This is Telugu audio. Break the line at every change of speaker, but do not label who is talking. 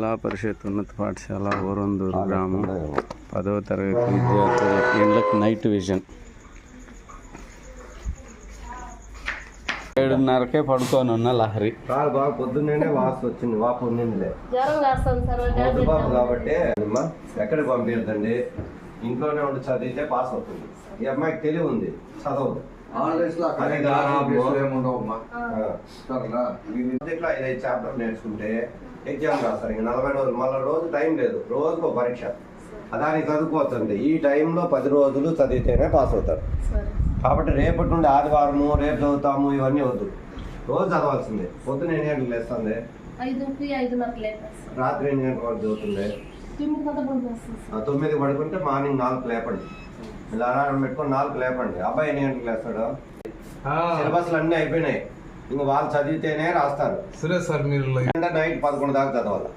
జిల్లా పరిషత్ ఉన్నత పాఠశాల ఊరందూరు గ్రామం 10వ తరగతి విద్యార్థుల ఇళ్ళకి నైట్ విజన్. 7:30కే పడుకొని ఉన్న లహరి.
బాగా పొద్దున్నే వాస్తు వచ్చింది, వాపు ఉండిందిలే బాబు కాబట్టి ఎక్కడికి పంపించండి, ఇంట్లోనే ఉండి చదివితే పాస్ అవుతుంది. ఈ అమ్మాయికి తెలివి ఉంది, చదవదు. ఇట్లా 5 చాప్టర్ నేర్చుకుంటే ఎగ్జామ్ రాస్తారు. ఇంకా 40 రోజులు, మళ్ళీ రోజు టైం లేదు, రోజుకు ఒక పరీక్ష. దానికి చదువుకోవచ్చండి. ఈ టైంలో 10 రోజులు చదివితేనే పాస్ అవుతారు. కాబట్టి రేపటి నుండి ఆదివారము, రేపు చదువుతాము ఇవన్నీ వద్దు, రోజు చదవాల్సిందే. పొద్దున ఎన్ని గంటలకు లేస్తుంది, రాత్రి ఎన్ని గంటల వరకు చదువుతుంది. 9 పడుకుంటే మార్నింగ్ 4 లేపండి. ఇలా అలారం పెట్టుకొని 4 లేపండి. అబ్బాయి ఎన్ని గంటలకు లేస్తాడు? సిలబస్లు అన్నీ అయిపోయినాయి, ఇంకా వాళ్ళు చదివితేనే రాస్తారు.
సరే సార్, మీరు
నైట్ 11 దాకా చదవాలి.